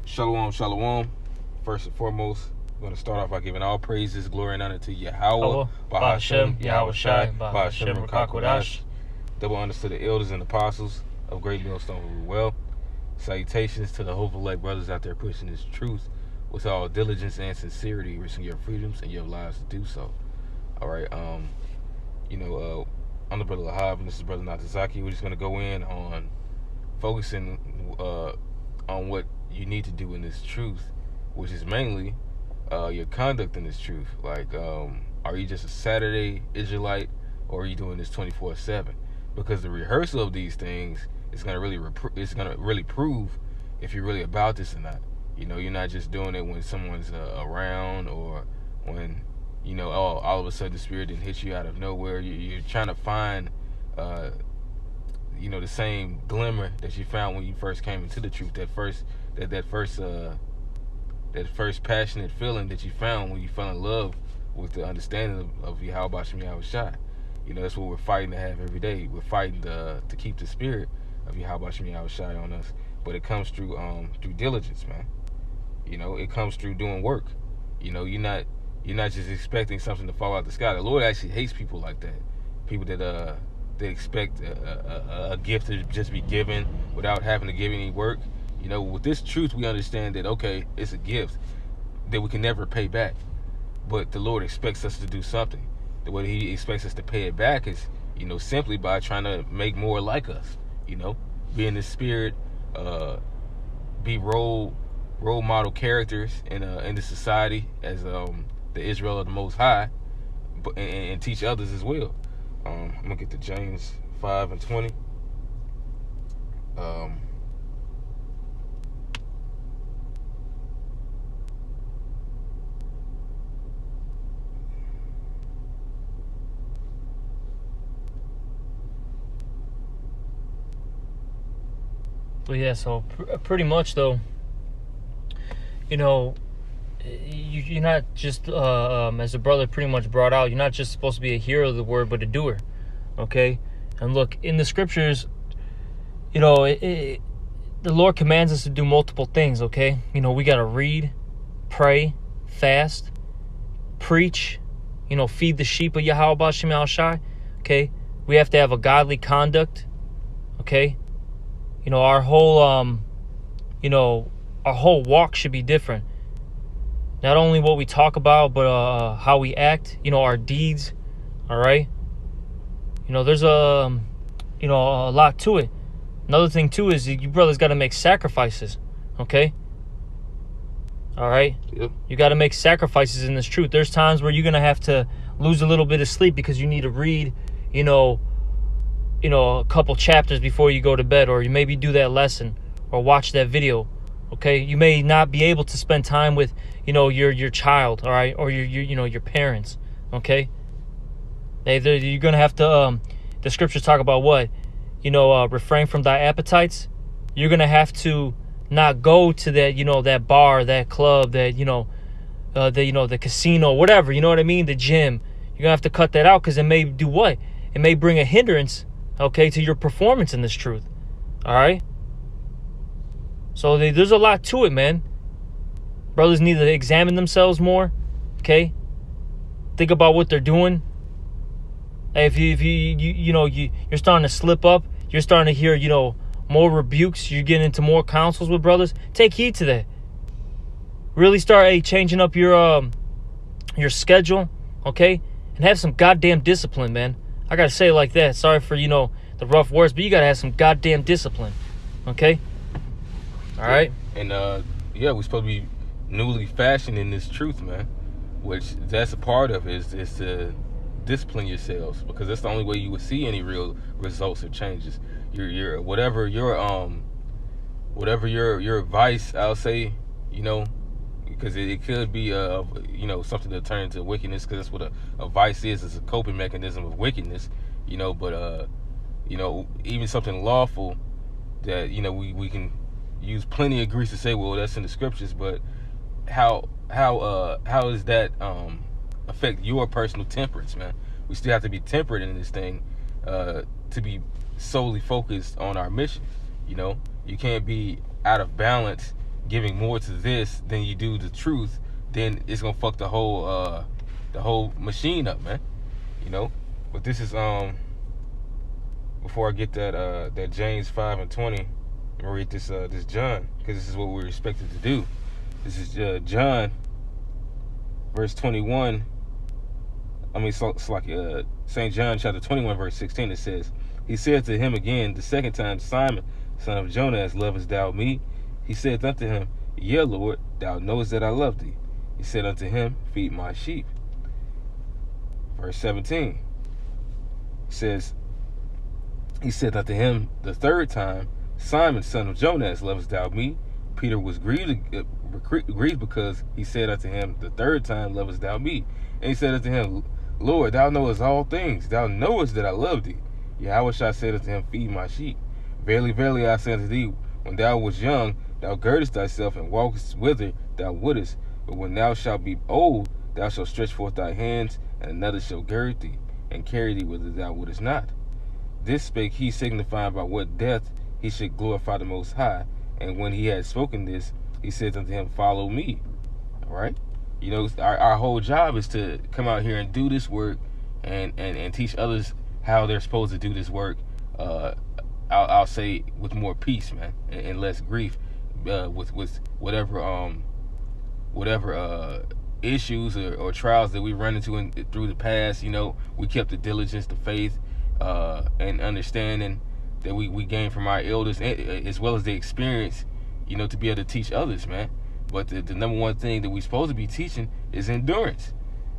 Shalom, shalom. First and foremost, I'm going to start off by giving all praises, glory, and honor to Yahweh, Bahashem, Yahweh Shai, Bahashem, Rakakwadash. Double honors to the elders and apostles of Great Millstone Rule Well. Salutations to the hopeful elect brothers out there pushing this truth with all diligence and sincerity, risking your freedoms and your lives to do so. All right, I'm the brother Lahab, and this is brother Natazaki. We're just going to go in on focusing on what you need to do in this truth, which is mainly your conduct in this truth. Like, are you just a Saturday Israelite, or are you doing this 24/7? Because the rehearsal of these things is gonna really prove if you're really about this or not. You know, you're not just doing it when someone's around, or when all of a sudden the Spirit didn't hit you out of nowhere. You're trying to find the same glimmer that you found when you first came into the truth. That first passionate feeling that you found when you fell in love with the understanding of Yahweh Shem Yahweh Shai. That's what we're fighting to have every day. We're fighting to keep the spirit of Yahweh Shem Yahweh Shai on us. But it comes through diligence, man. It comes through doing work. You're not just expecting something to fall out the sky. The Lord actually hates people like that. People that they expect a gift to just be given without having to give any work. With this truth, we understand that, okay, it's a gift that we can never pay back. But the Lord expects us to do something. The way He expects us to pay it back is, simply by trying to make more like us. Be in the spirit, be role model characters in the society as the Israel of the Most High, and teach others as well. I'm gonna get to James 5:20. But yeah, so pretty much though, you're not just, as the brother pretty much brought out, you're not just supposed to be a hearer of the word, but a doer, okay? And look, in the scriptures, the Lord commands us to do multiple things, okay? We got to read, pray, fast, preach, feed the sheep of Yahweh Shem Yahweh Shai, okay? We have to have a godly conduct, okay? Our whole, our whole walk should be different. Not only what we talk about, but how we act, our deeds, all right? There's a lot to it. Another thing, too, is you brothers got to make sacrifices, okay? All right? Yep. You got to make sacrifices in this truth. There's times where you're going to have to lose a little bit of sleep because you need to read, a couple chapters before you go to bed, or you maybe do that lesson or watch that video, okay? You may not be able to spend time with, your child, all right, or your parents, okay? You're going to have to, the scriptures talk about what? Refrain from thy appetites. You're going to have to not go to that, that bar, that club, that, the casino, whatever, you know what I mean? The gym. You're going to have to cut that out because it may do what? It may bring a hindrance, okay, to your performance in this truth. All right? So there's a lot to it, man. Brothers need to examine themselves more, okay? Think about what they're doing. If you're starting to slip up, you're starting to hear, more rebukes, you're getting into more counsels with brothers, take heed to that. Really start changing up your schedule, okay? And have some goddamn discipline, man. I gotta say it like that. Sorry for, the rough words, but you gotta have some goddamn discipline, okay? All right? And, we're supposed to be newly fashioned in this truth, man. Which, that's a part of it, is to discipline yourselves, because that's the only way you would see any real results or changes. Your whatever your vice, I'll say, because it could be something to turn into wickedness, because that's what a vice is. It's a coping mechanism of wickedness, but even something lawful that we can use plenty of grease to say, well, that's in the scriptures, but how does that affect your personal temperance, man? We still have to be temperate in this thing, to be solely focused on our mission. You can't be out of balance giving more to this than you do the truth, then it's gonna fuck the whole machine up, man. You know. But this is before I get that James 5:20, I'm gonna read this John, because this is what we're expected to do. This is John, verse 21. I mean, it's like St. John chapter 21, verse 16. It says, he said to him again the second time, Simon, son of Jonas, lovest thou me? He said unto him, Yea, Lord, thou knowest that I love thee. He said unto him, Feed my sheep. Verse 17 says, he said unto him the third time, Simon, son of Jonas, lovest thou me? Peter was grieved because he said unto him the third time, Lovest thou me? And he said unto him, Lord, thou knowest all things. Thou knowest that I love thee. Yahushua said unto him, Feed my sheep. Verily, verily, I say unto thee, when thou wast young, thou girdest thyself and walkest whither thou wouldest. But when thou shalt be old, thou shalt stretch forth thy hands, and another shall gird thee, and carry thee whither thou wouldest not. This spake he, signifying by what death he should glorify the Most High. And when he had spoken this, he said unto him, Follow me. All right? You know, our whole job is to come out here and do this work and teach others how they're supposed to do this work. I'll say with more peace, man, and less grief, with whatever issues or trials that we run into through the past. You know, we kept the diligence, the faith, and understanding that we gain from our elders, as well as the experience, you know, to be able to teach others, man. But the number one thing that we're supposed to be teaching is endurance.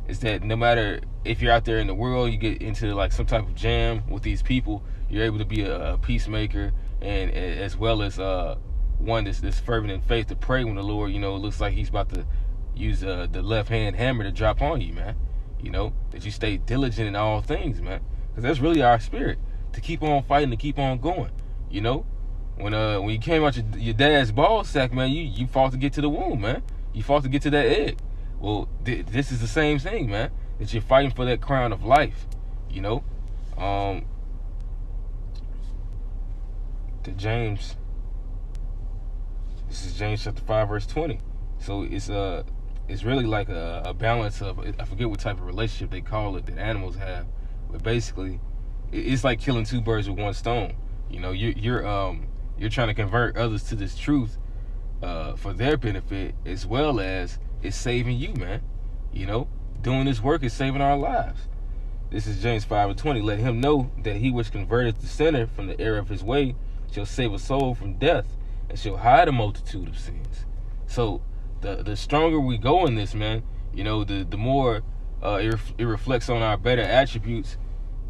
Is that no matter if you're out there in the world, you get into like some type of jam with these people, you're able to be a peacemaker, and as well as one that's fervent in faith to pray when the Lord, you know, looks like he's about to use the left hand hammer to drop on you, man. You know, that you stay diligent in all things, man, because that's really our spirit, to keep on fighting, to keep on going. You know, when you came out your dad's ball sack, man, you fought to get to the womb, man. You fought to get to that egg. Well, this is the same thing, man, that you're fighting for that crown of life. You know, to James. This is James chapter 5, verse 20. So it's really like a balance of, I forget what type of relationship they call it that animals have, but basically it's like killing two birds with one stone. You know, you're trying to convert others to this truth for their benefit, as well as it's saving you, man. You know, doing this work is saving our lives. This is James 5:20. Let him know that he which converteth the sinner from the error of his way shall save a soul from death, and shall hide a multitude of sins. So the stronger we go in this, man, you know, the more it reflects on our better attributes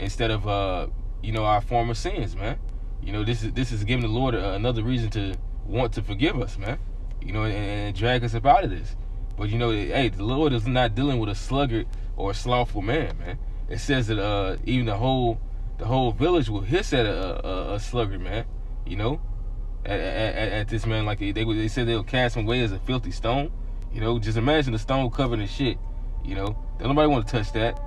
instead of you know, our former sins, man. You know, this is giving the Lord another reason to want to forgive us, man. You know, and drag us up out of this. But you know, hey, the Lord is not dealing with a sluggard or a slothful man, man. It says that even the whole village will hiss at a sluggard, man. You know, at this man, like they said they'll cast him away as a filthy stone. You know, just imagine the stone covered in shit. You know, don't nobody want to touch that.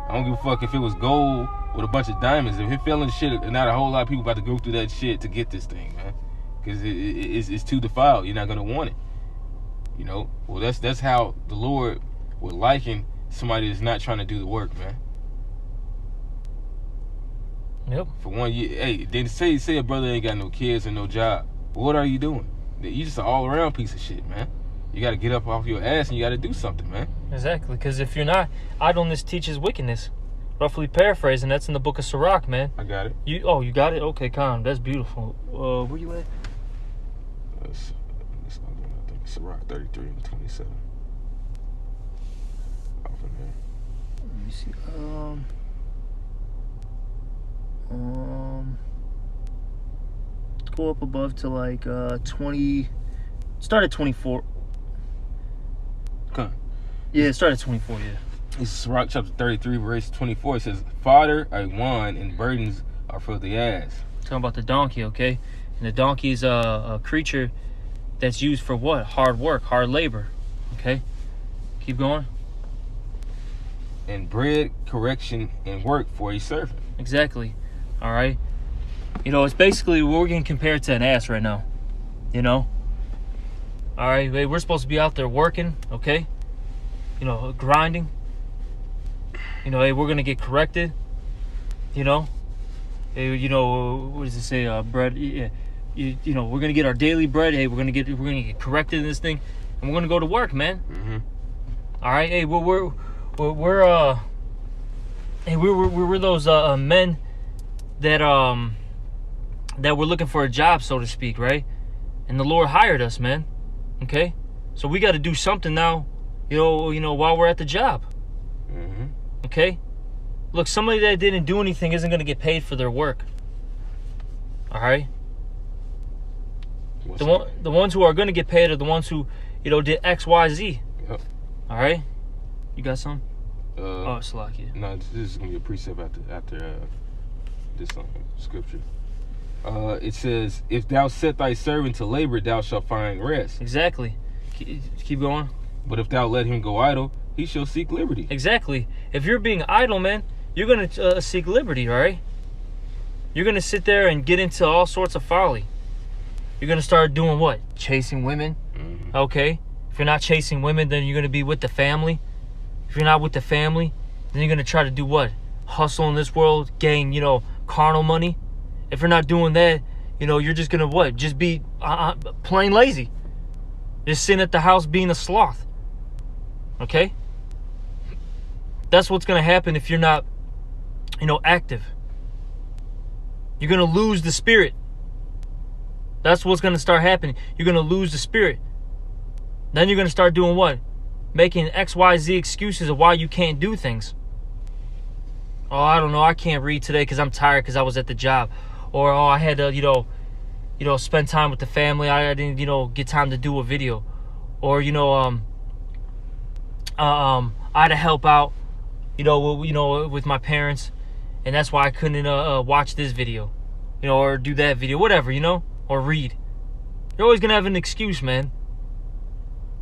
I don't give a fuck if it was gold with a bunch of diamonds. If it fell in shit, not a whole lot of people about to go through that shit to get this thing, man. Because it's too defiled. You're not gonna want it. You know, well, that's how the Lord would liken somebody that's not trying to do the work, man. Yep. For one, hey, then say a brother ain't got no kids and no job. What are you doing? You just an all-around piece of shit, man. You got to get up off your ass and you got to do something, man. Exactly, because if you're not, idleness teaches wickedness. Roughly paraphrasing, that's in the book of Sirach, man. I got it. You got it? Okay, calm. That's beautiful. Where you at? I think it's Sirach 33 and 27. Off in there. Let me see. Go up above to like 20. Start at 24. Okay. Yeah, start at 24. Yeah. This is Sirach chapter 33, verse 24. It says, "Fodder are wine and burdens are for the ass." Talking about the donkey, okay? And the donkey is a creature that's used for what? Hard work, hard labor. Okay. Keep going. And bread, correction, and work for a servant. Exactly. All right. You know, it's basically we're getting compared to an ass right now. You know, All right, hey, we're supposed to be out there working, okay? You know, grinding. You know, hey, we're gonna get corrected. You know, hey, you know, what does it say? Bread. Yeah, you know, we're gonna get our daily bread. Hey, we're gonna get corrected in this thing, and we're gonna go to work, man. Mm-hmm. All right, hey, we're those men that that were looking for a job, so to speak, right? And the Lord hired us, man. Okay, so we got to do something now, you know, while we're at the job. Mm-hmm. Okay, look, somebody that didn't do anything isn't going to get paid for their work. All right, the ones who are going to get paid are the ones who, you know, did X, Y, Z. Yep. All right, you got some? Oh, Salakia. No, this is gonna be a precept after this scripture. It says, "If thou set thy servant to labor, thou shalt find rest. Exactly. Keep going. But if thou let him go idle, he shall seek liberty." Exactly. If you're being idle, man, you're gonna seek liberty, all right? You're gonna sit there and get into all sorts of folly. You're gonna start doing what? Chasing women. Mm-hmm. Okay. If you're not chasing women, then you're gonna be with the family. If you're not with the family, then you're gonna try to do what? Hustle in this world, gain, you know, carnal money. If you're not doing that, you know, you're just gonna what? Just be plain lazy. Just sitting at the house being a sloth. Okay? That's what's gonna happen if you're not, you know, active. You're gonna lose the spirit. That's what's gonna start happening. You're gonna lose the spirit. Then you're gonna start doing what? Making XYZ excuses of why you can't do things. Oh, I don't know, I can't read today because I'm tired because I was at the job. Or, oh, I had to, you know, spend time with the family. I didn't, you know, get time to do a video. Or, you know, I had to help out, you know, with my parents, and that's why I couldn't watch this video, you know, or do that video, whatever, you know, or read. You're always gonna have an excuse, man.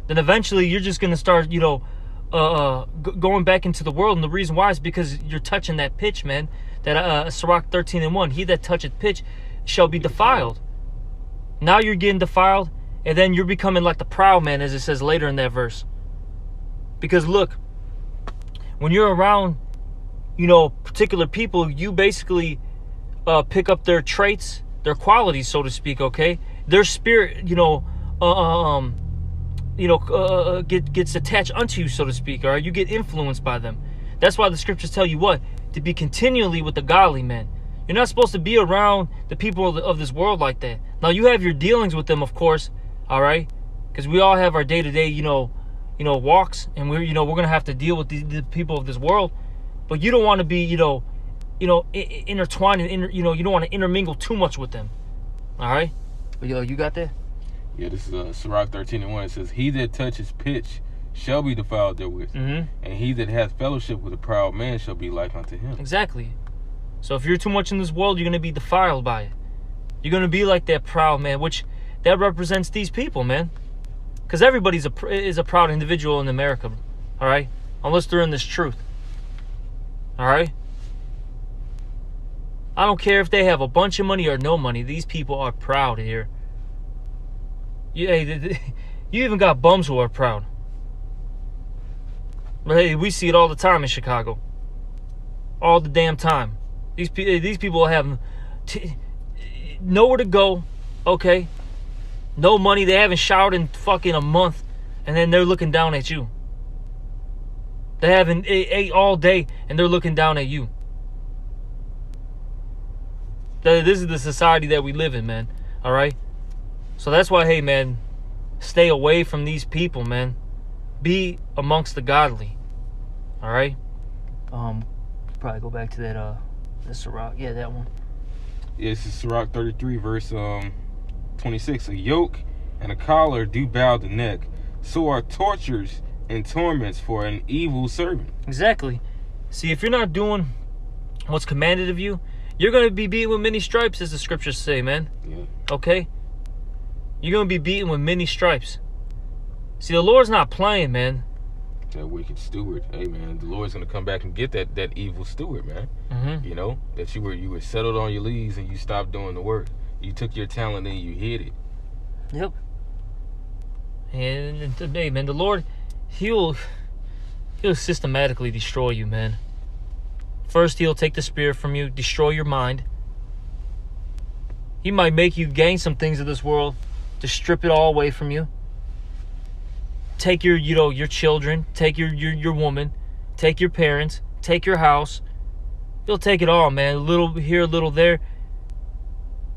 Then eventually you're just gonna start, you know, going back into the world, and the reason why is because you're touching that pitch, man. That Sirach 13:1, he that toucheth pitch shall be defiled. Now you're getting defiled, and then you're becoming like the proud man, as it says later in that verse. Because look, when you're around, you know, particular people, you basically pick up their traits, their qualities, so to speak. Okay, their spirit, you know, gets attached unto you, so to speak. All right, you get influenced by them. That's why the scriptures tell you what? To be continually with the godly men. You're not supposed to be around the people of this world like that. Now you have your dealings with them, of course, all right, because we all have our day-to-day, you know, walks, and we're gonna have to deal with the people of this world. But you don't want to be, you know, intertwined, and you don't want to intermingle too much with them. All right, but you got that? Yeah, this is Sirach 13:1. It says, "He that touches pitch shall be defiled therewith, and he that hath fellowship with a proud man shall be like unto him." Exactly. So if you're too much in this world, you're gonna be defiled by it. You're gonna be like that proud man, which that represents these people, man. Because everybody's is a proud individual in America, all right? Unless they're in this truth, all right? I don't care if they have a bunch of money or no money. These people are proud here. You even got bums who are proud. But hey, we see it all the time in Chicago. All the damn time. These people have nowhere to go, okay? No money. They haven't showered in fucking a month, and then they're looking down at you. They haven't ate all day, and they're looking down at you. This is the society that we live in, man. All right? So that's why, hey, man, stay away from these people, man. Be amongst the godly. All right? Probably go back to that, the Sirach. Yeah, that one. Yeah, this is Sirach 33, verse 26. "A yoke and a collar do bow the neck, so are tortures and torments for an evil servant." Exactly. See, if you're not doing what's commanded of you, you're going to be beaten with many stripes, as the scriptures say, man. Yeah. Okay? You're going to be beaten with many stripes. See, the Lord's not playing, man. That wicked steward. Hey, man, the Lord's going to come back and get that evil steward, man. Mm-hmm. You know, that you were settled on your leaves and you stopped doing the work. You took your talent and you hid it. Yep. And hey, man, the Lord, He'll systematically destroy you, man. First, He'll take the spirit from you, destroy your mind. He might make you gain some things of this world to strip it all away from you. Take your, your children, take your woman, take your parents, take your house. He'll take it all, man. A little here, a little there.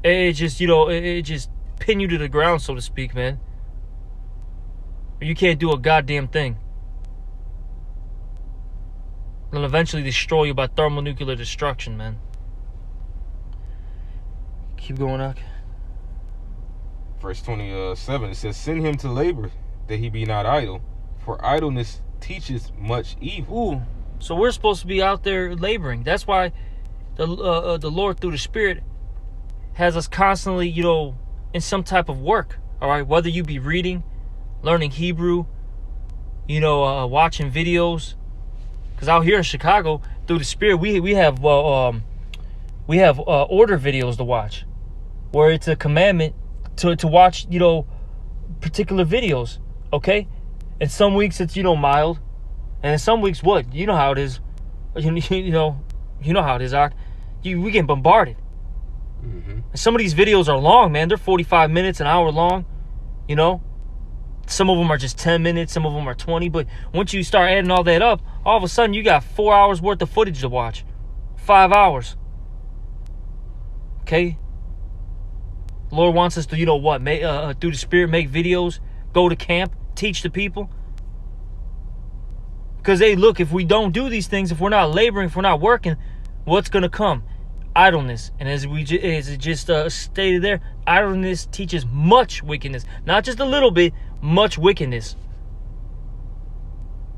It just, it just pin you to the ground, so to speak, man. You can't do a goddamn thing. And eventually destroy you by thermonuclear destruction, man. Keep going, Ak. Verse 27, it says, send him to labor, that he be not idle, for idleness teaches much evil. Ooh, so we're supposed to be out there laboring. That's why the Lord, through the Spirit, has us constantly, in some type of work. All right, whether you be reading, learning Hebrew, watching videos. Because out here in Chicago, through the Spirit, we have order videos to watch, where it's a commandment to watch, particular videos. Okay, and some weeks it's mild, and in some weeks what? You know how it is. You know how it is, Ak. We get bombarded. Mm-hmm. Some of these videos are long, man. They're 45 minutes, an hour long. Some of them are just 10 minutes. Some of them are 20. But once you start adding all that up, all of a sudden you got 4 hours worth of footage to watch. 5 hours. Okay? The Lord wants us to, through the Spirit, make videos, go to camp, teach the people. Because, hey, look, if we don't do these things, if we're not laboring, if we're not working, what's going to come? Idleness. And as it just stated there, idleness teaches much wickedness. Not just a little bit, much wickedness.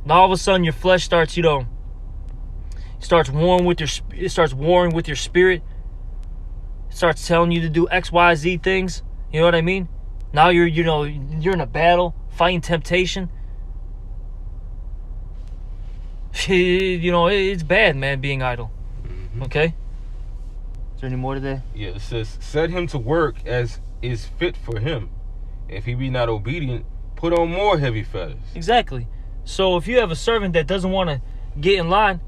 And all of a sudden your flesh starts, starts warring with your spirit. It starts telling you to do XYZ things. You know what I mean? Now you're in a battle, fighting temptation. It's bad, man, being idle. Mm-hmm. Okay? Is there any more to that? Yeah, it says, set him to work as is fit for him. If he be not obedient, put on more heavy fetters. Exactly. So if you have a servant that doesn't want to get in line,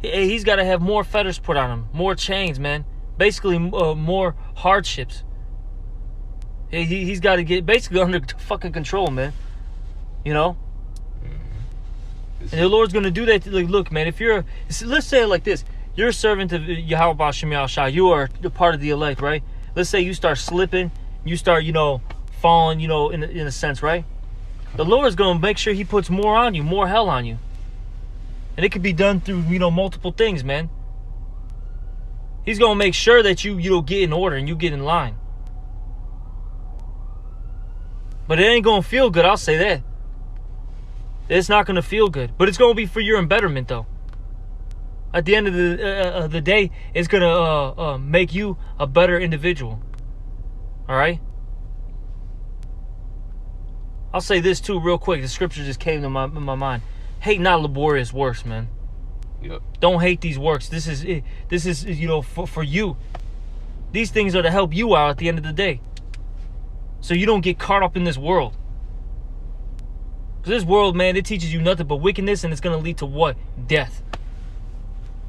he's got to have more fetters put on him, more chains, man. Basically, more hardships. He's got to get basically under fucking control, man. Mm-hmm. And the Lord's going to do that. Like, look, man, let's say it like this. You're a servant of Yahweh Shem Yahushua. You are a part of the elect, right? Let's say you start slipping. You start, falling, in a sense, right? The Lord's going to make sure He puts more on you, more hell on you. And it could be done through, multiple things, man. He's going to make sure that you get in order and you get in line. But it ain't going to feel good, I'll say that. It's not going to feel good. But it's going to be for your betterment, though. At the end of the day, it's going to make you a better individual. All right? I'll say this, too, real quick. The scripture just came to my mind. Hate not laborious works, man. Yep. Don't hate these works. This is for you. These things are to help you out at the end of the day. So you don't get caught up in this world. Because this world, man, it teaches you nothing but wickedness, and it's going to lead to what? Death.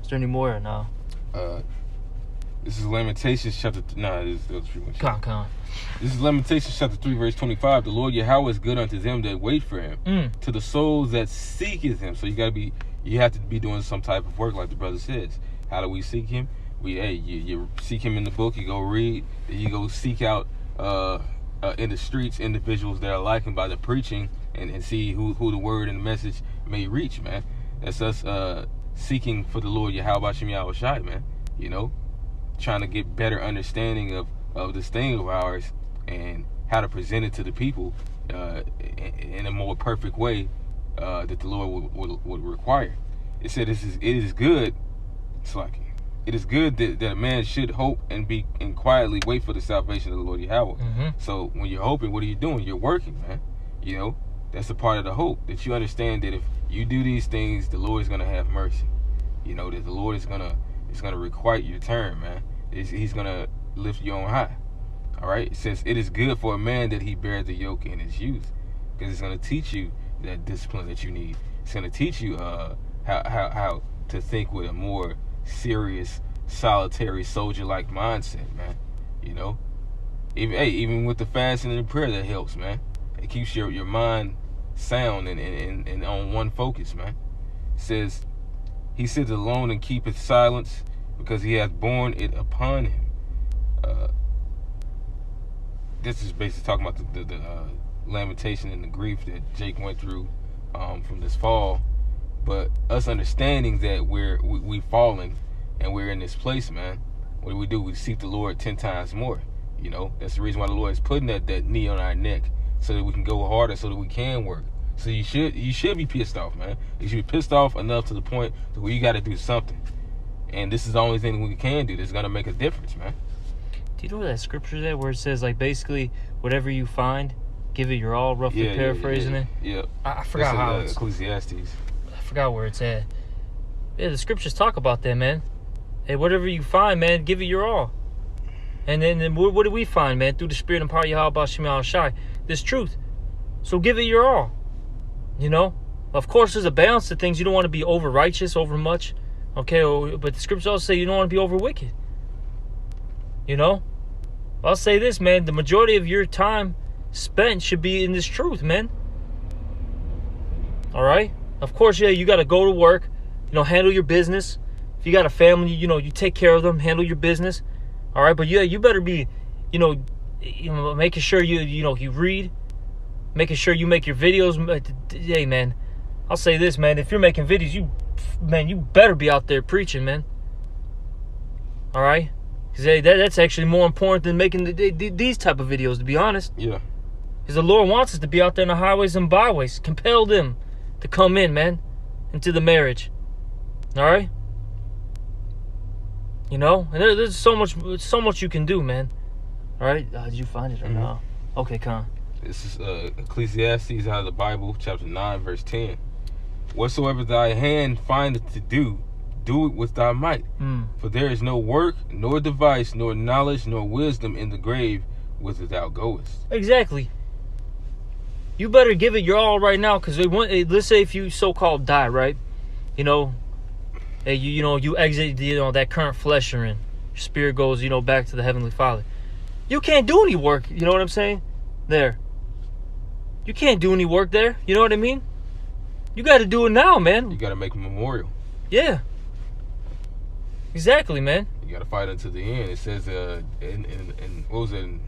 Is there any more or no? This is Lamentations chapter... this is pretty much... Con. This is Lamentations chapter 3, verse 25. The Lord Yahweh is good unto them that wait for him, to the souls that seeketh him. So you have to be doing some type of work, like the brother says. How do we seek him? You seek him in the book, you go read, you go seek out in the streets individuals that are like him by the preaching, and see who the word and the message may reach, man. That's us seeking for the Lord Yahweh Shem Yahushai, man. Trying to get better understanding of this thing of ours and how to present it to the people in a more perfect way that the Lord would require. It said it is good. It's like it is good that a man should hope and quietly wait for the salvation of the Lord Yahweh. Mm-hmm. So when you're hoping, what are you doing? You're working, man. That's a part of the hope, that you understand that if you do these things, the Lord is gonna have mercy. That the Lord is gonna requite your turn, man. He's gonna lift you on high. All right. It says it is good for a man that he bear the yoke in his youth. because it's going to teach you that discipline that you need. It's going to teach you how to think with a more serious, solitary, soldier-like mindset, man. You know, even with the fasting and the prayer, that helps, man. It keeps your mind sound and on one focus, man. It says, he sits alone and keepeth silence, because he hath borne it upon him. This is basically talking about the lamentation and the grief that Jake went through from this fall. But us understanding that we fallen and we're in this place, man. What do? We seek the Lord 10 times more. You know, that's the reason why the Lord is putting that knee on our neck, so that we can go harder, so that we can work. So you should be pissed off, man. You should be pissed off enough to the point to where you got to do something. And this is the only thing we can do that's gonna make a difference, man. Do you know where that scripture is at, where it says, like, basically whatever you find, give it your all? Roughly paraphrasing it. Yeah. I forgot how it's Ecclesiastes. I forgot where it's at. Yeah, the scriptures talk about that, man. Hey, whatever you find, man, give it your all. And then what do we find, man? Through the Spirit and power of Yahweh Shem Yahushai, this truth. So give it your all. You know? Of course, there's a balance to things. You don't want to be over righteous, over much. Okay, but the scriptures also say you don't want to be over wicked. You know? I'll say this, man. The majority of your time spent should be in this truth, man. Alright? Of course, yeah, you got to go to work. You know, handle your business. If you got a family, you know, you take care of them, handle your business. All right, but yeah, you better be, you know, making sure you read, making sure you make your videos. Hey, man, I'll say this, man. If you're making videos, you better be out there preaching, man. All right, because that's actually more important than making these type of videos, to be honest. Yeah. Because the Lord wants us to be out there in the highways and byways, compel them to come in, man, into the marriage. All right. You know, and there's so much you can do, man. All right, did you find it or no? Okay, come. This is Ecclesiastes out of the Bible, chapter 9, verse 10. Whatsoever thy hand findeth to do, do it with thy might. For there is no work, nor device, nor knowledge, nor wisdom in the grave whither thou goest. Exactly. You better give it your all right now, because let's say if you so-called die, right? You know. Hey, you exit that current flesh you're in. Your spirit goes, back to the Heavenly Father. You can't do any work, you know what I'm saying? There. You can't do any work there, you know what I mean? You got to do it now, man. You got to make a memorial. Yeah. Exactly, man. You got to fight until the end. It says in what was it, in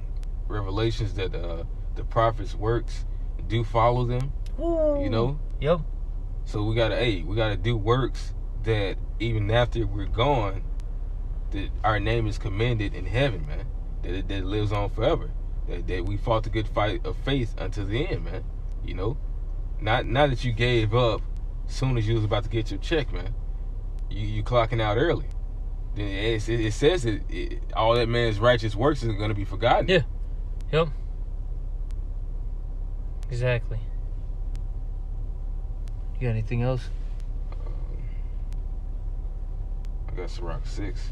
Revelations, that the prophets' works do follow them. Ooh. You know? Yep. So we got to do works that even after we're gone, that our name is commended in heaven, man. That it lives on forever. That we fought the good fight of faith until the end, man. You know, not that you gave up soon as you was about to get your check, man. You clocking out early. Then it says that all that man's righteous works is going to be forgotten. Yeah. Yep. Exactly. You got anything else? I got Sirach 6.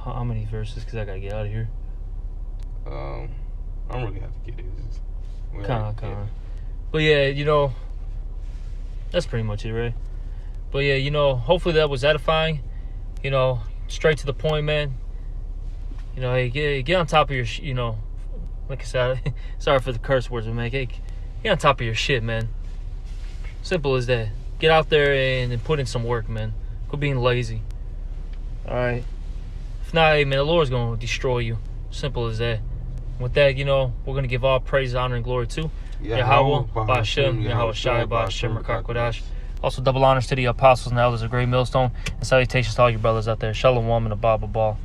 How many verses? Because I gotta get out of here. I don't really have to get it. Come on. But yeah, that's pretty much it, right? But yeah, hopefully that was edifying. Straight to the point, man. Hey, get on top of your, like I said, sorry for the curse words, man. Hey, get on top of your shit, man. Simple as that. Get out there and put in some work, man. Quit being lazy. Alright? If not, hey, man, the Lord's going to destroy you. Simple as that. With that, we're going to give all praise, honor, and glory to Yahweh, Ba'ashem, Yahweh Shai, Ba'ashem, Rakakodash. Also, double honors to the apostles and elders of Great Millstone. And salutations to all you brothers out there. Shalom, and a Baba Ball.